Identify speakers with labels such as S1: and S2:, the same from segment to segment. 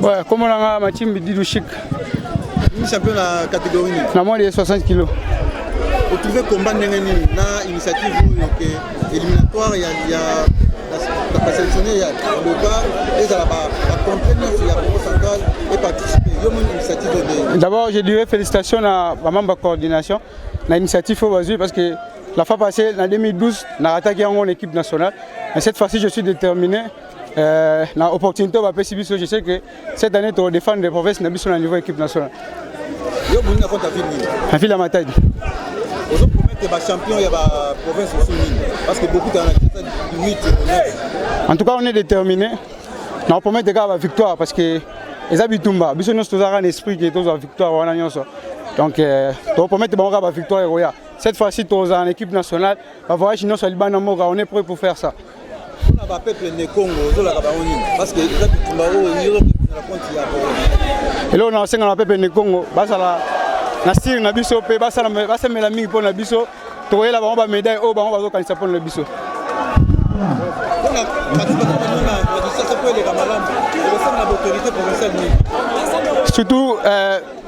S1: Ouais, comme on a ma team Didou Chic.
S2: Champion de la catégorie.
S1: Na moins de 60 kg.
S2: Vous trouvez combat na initiative éliminatoire, il y a la sélectionner, il y a le bar, et la complément sur la Congo centrale et participer. Il y a une initiative.
S1: D'abord, je dirais félicitations à ma membre de coordination. L'initiative aujourd'hui parce que la fois passée, en 2012, on a attaqué en équipe nationale. Mais cette fois-ci, je suis déterminé. L'opportunité va passer. Je sais que cette année, tu vas défendre les provinces au niveau de l'équipe nationale. La fille à ma taille.
S2: Vous promettez que les champions, il y a la province aussi. Parce que beaucoup de 8
S1: en tout cas, on est déterminé. On promet de gagner la victoire parce que les habitants, nous sommes un esprit qui est la victoire. Donc, on promet de gagner la victoire. Cette fois-ci, tu es en équipe nationale. On est prêt pour faire ça.
S2: On a peuple de Congo, parce que
S1: et là, on a enseigné le peuple de Congo. Nasir na biso pe basa mela mingi pour na biso to yela ba médaille o ba zo kanisa pour na biso. Surtout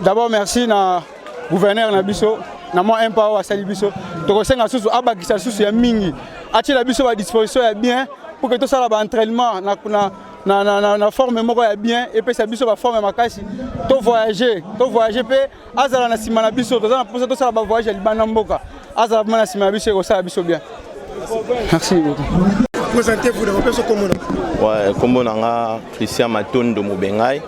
S1: d'abord merci na gouverneur na biso na moi empower asali biso to ko senga susu abakisa susu ya mingi ati la biso ba disposition ya bien pour que tout ça là entraînement na forme moko ya bien et puis ça biso ba forme makasi to voyager pe azala na sima na biso to za na pour ça ça ba voyager libana mboka azala na sima na biso ko ça biso bien. Merci beaucoup.
S2: Présentez-vous de votre commune.
S3: Ouais, combo nanga Christian Matondo Mobengai,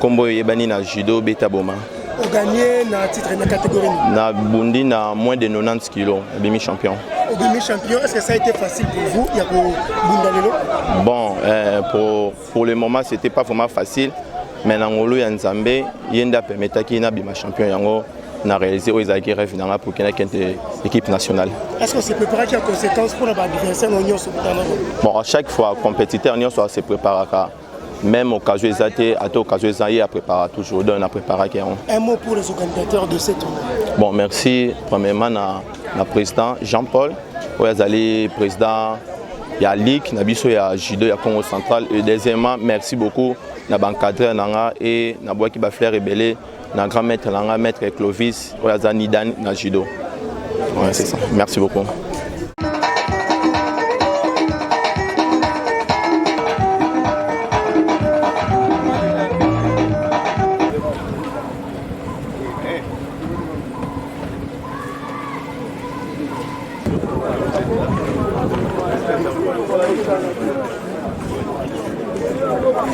S3: combo yebani na judo beta boma.
S2: Vous gagnez na titre na catégorie.
S3: Na bundi na moins de 90 kg, demi champion.
S2: Demi champion, est-ce que ça a été facile pour vous? Il y a pour Bundalelo?
S3: Bon, pour le moment c'était pas vraiment facile, mais nangolo ya Nzambe yenda permettre ki na bima champion yango na réaliser aux rêve na pour qu'il y équipe nationale.
S2: Est-ce que c'est préparé en conséquence pour l'adversaire en union sur
S3: bon, à chaque fois compétiteur en union soit se prépare même au cas où ils étaient à tout cas où ils à préparer toujours donne à préparer.
S2: Un mot pour les organisateurs de cette tournée.
S3: Bon, merci premièrement na président Jean-Paul, le président il y a Ligue, il y a Judo, il y a Congo Central et deuxièmement merci beaucoup na bancadreur nanga et na bois qui va faire rebeller na grand maître nanga maître Clovis, il y a Nidan na Judo. Ouais, c'est ça. Merci beaucoup.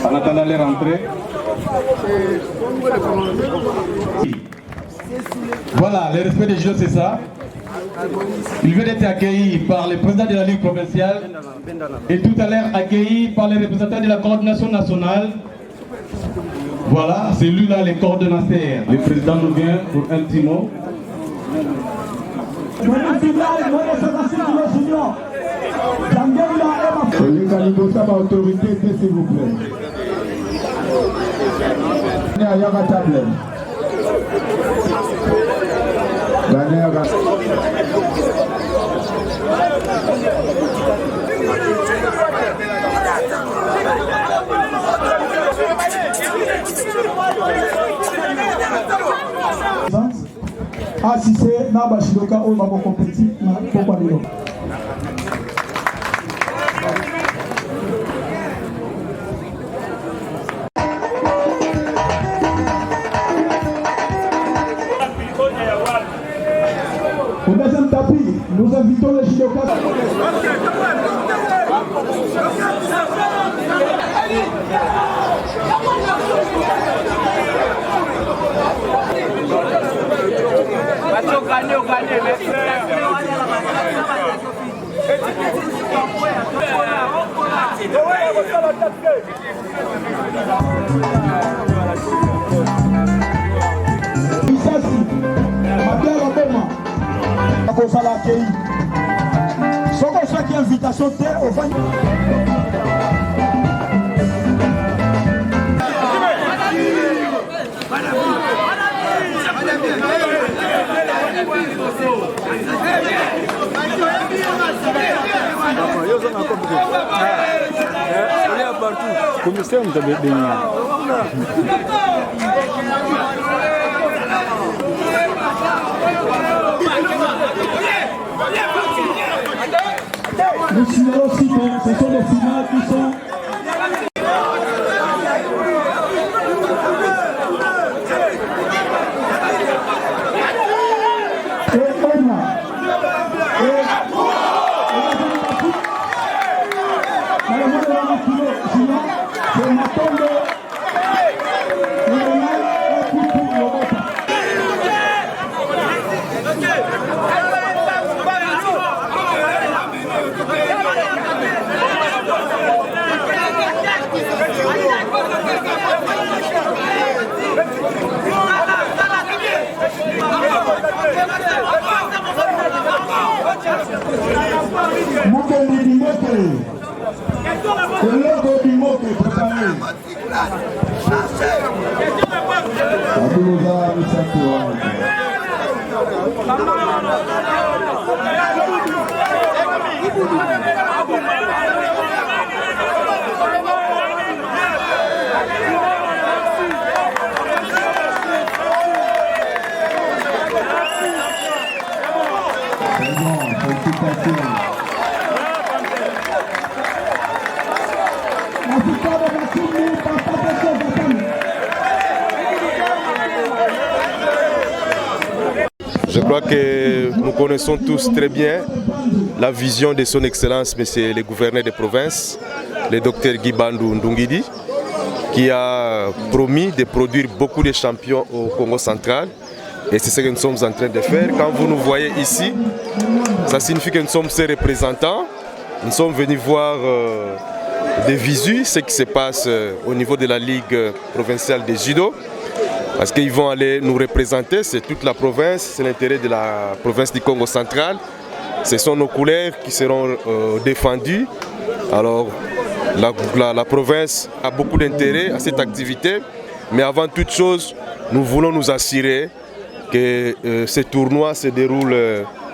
S4: En attendant les rentrées. Voilà, le respect des jeux, c'est ça. Il vient d'être accueilli par le président de la Ligue provinciale et tout à l'heure accueilli par les représentants de la coordination nationale. Voilà, c'est lui là, le coordonnateur. Le président nous vient pour un petit mot.
S5: Autorité, s'il vous plaît. Ah, si c'est Naba Shidoka, on va compétir. Pourquoi non? Au deuxième tapis, nous invitons les judokas. Chaque invitation au vent.
S1: Commissaire,
S5: Le signal aussi, ce sont des signaux qui sont...
S6: Je crois que nous connaissons tous très bien la vision de son Excellence, Monsieur le gouverneur de province, le docteur Guy Bandou Ndungidi, qui a promis de produire beaucoup de champions au Congo central. Et c'est ce que nous sommes en train de faire. Quand vous nous voyez ici, ça signifie que nous sommes ses représentants. Nous sommes venus voir de visu ce qui se passe au niveau de la Ligue provinciale de judo. Parce qu'ils vont aller nous représenter, c'est toute la province, c'est l'intérêt de la province du Congo central. Ce sont nos couleurs qui seront défendues. Alors la province a beaucoup d'intérêt à cette activité, mais avant toute chose, nous voulons nous assurer que ce tournoi se déroule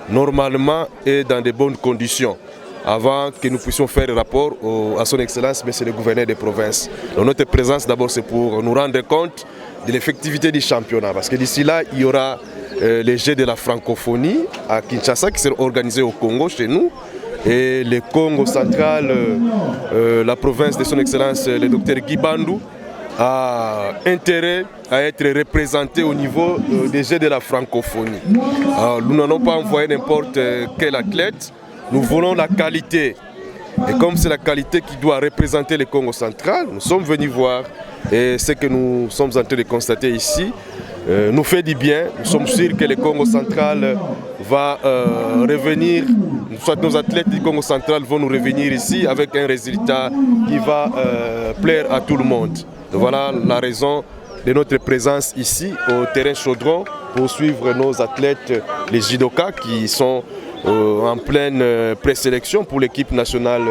S6: normalement et dans de bonnes conditions, avant que nous puissions faire rapport à son Excellence, Monsieur le gouverneur des provinces. Donc notre présence d'abord c'est pour nous rendre compte de l'effectivité du championnat, parce que d'ici là il y aura les Jeux de la francophonie à Kinshasa qui seront organisés au Congo, chez nous, et le Congo central, la province de son Excellence le docteur Guy Bandou a intérêt à être représenté au niveau des Jeux de la francophonie. Alors, nous n'allons pas envoyer n'importe quel athlète, nous voulons la qualité. Et comme c'est la qualité qui doit représenter le Congo central, nous sommes venus voir, et ce que nous sommes en train de constater ici nous fait du bien. Nous sommes sûrs que le Congo central va revenir, soit nos athlètes du Congo central vont nous revenir ici avec un résultat qui va plaire à tout le monde. Voilà la raison de notre présence ici au terrain Chaudron pour suivre nos athlètes, les judokas qui sont en pleine présélection pour l'équipe nationale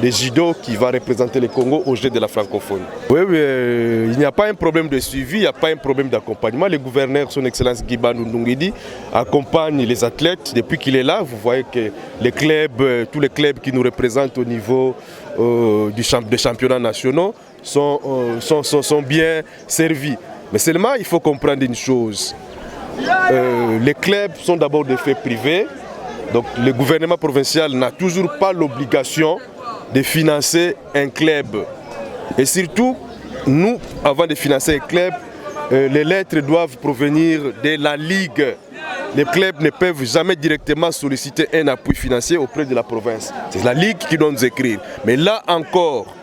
S6: de judo qui va représenter le Congo au Jeux de la francophonie. Oui, il n'y a pas un problème de suivi, il n'y a pas un problème d'accompagnement. Le gouverneur, son Excellence Guy Bandou Ndungidi, accompagne les athlètes depuis qu'il est là. Vous voyez que les clubs, tous les clubs qui nous représentent au niveau des championnats nationaux sont bien servis. Mais seulement, il faut comprendre une chose. Les clubs sont d'abord des faits privés. Donc le gouvernement provincial n'a toujours pas l'obligation de financer un club. Et surtout, nous, avant de financer un club, les lettres doivent provenir de la Ligue. Les clubs ne peuvent jamais directement solliciter un appui financier auprès de la province. C'est la Ligue qui doit nous écrire. Mais là encore,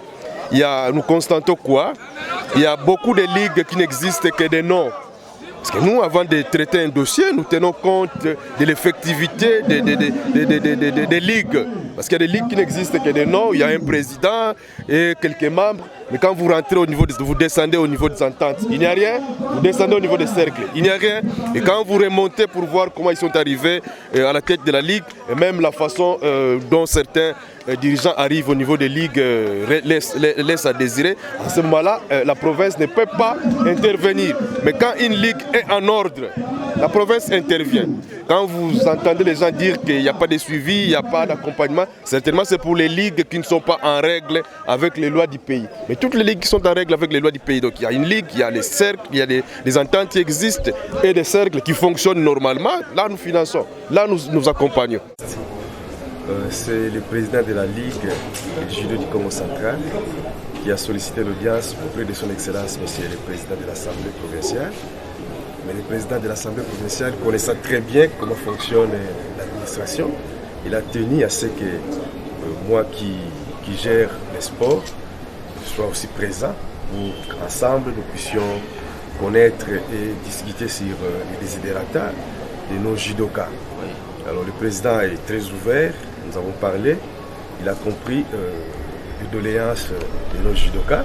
S6: nous constatons quoi? Il y a beaucoup de ligues qui n'existent que des noms. Parce que nous, avant de traiter un dossier, nous tenons compte de l'effectivité des ligues. Parce qu'il y a des ligues qui n'existent que des noms, il y a un président et quelques membres. Mais quand vous rentrez vous descendez au niveau des ententes, il n'y a rien. Vous descendez au niveau des cercles, il n'y a rien. Et quand vous remontez pour voir comment ils sont arrivés à la tête de la ligue, et même la façon dont certains dirigeants arrivent au niveau des ligues laisse à désirer. À ce moment-là, la province ne peut pas intervenir. Mais quand une ligue est en ordre, la province intervient. Quand vous entendez les gens dire qu'il n'y a pas de suivi, il n'y a pas d'accompagnement, certainement c'est pour les ligues qui ne sont pas en règle avec les lois du pays. Mais toutes les ligues qui sont en règle avec les lois du pays, donc il y a une ligue, il y a les cercles, il y a des ententes qui existent et des cercles qui fonctionnent normalement, là nous finançons, là nous accompagnons.
S7: C'est le président de la Ligue du judo du Congo central qui a sollicité l'audience auprès de son Excellence, Monsieur le Président de l'Assemblée provinciale. Mais le président de l'Assemblée provinciale, connaissant très bien comment fonctionne l'administration, il a tenu à ce que moi qui gère les sports sois aussi présent pour qu'ensemble nous puissions connaître et discuter sur les desiderata de nos judokas. Alors le président est très ouvert, nous avons parlé, il a compris les doléances de nos judokas.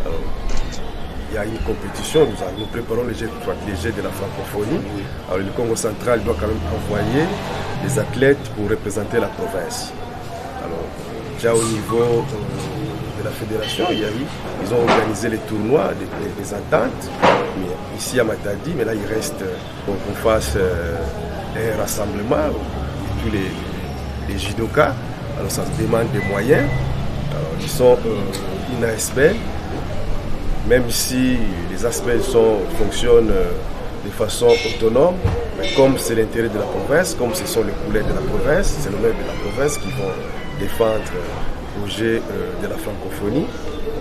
S7: Alors, il y a une compétition, nous préparons les jeux de la francophonie. Alors le Congo central doit quand même envoyer des athlètes pour représenter la province. Alors déjà au niveau de la fédération, ils ont organisé les tournois, des ententes, mais ici à Matadi, mais là il reste qu'on fasse un rassemblement de tous les judokas. Alors ça demande des moyens. Alors, ils sont une ASBL, même si les ASBL fonctionnent de façon autonome, mais comme c'est l'intérêt de la province, comme ce sont les couleurs de la province, c'est l'honneur de la province qui vont défendre le projet de la francophonie.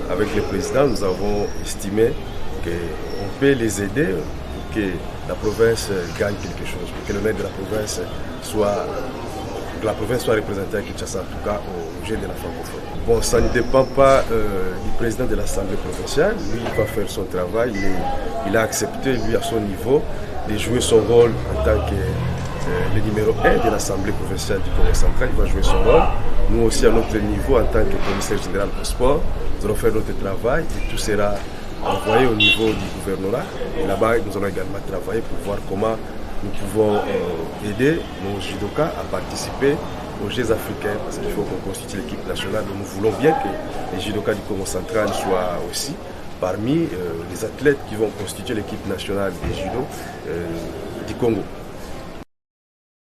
S7: Avec le président, nous avons estimé qu'on peut les aider pour que la province gagne quelque chose, pour que l'honneur de la province soit représentée à Kinshasa, en tout cas au jeu de la francophonie. Bon, ça ne dépend pas du président de l'Assemblée provinciale. Lui, il va faire son travail. Il a accepté, lui, à son niveau, de jouer son rôle en tant que le numéro 1 de l'Assemblée provinciale du Congo central. Il va jouer son rôle. Nous aussi, à notre niveau, en tant que commissaire général au sport, nous allons faire notre travail et tout sera envoyé au niveau du gouvernorat. Et là-bas, nous allons également travailler pour voir comment nous pouvons aider nos judokas à participer aux Jeux africains, parce qu'il faut qu'on constitue l'équipe nationale. Donc nous voulons bien que les judokas du Congo central soient aussi parmi les athlètes qui vont constituer l'équipe nationale des judo du Congo.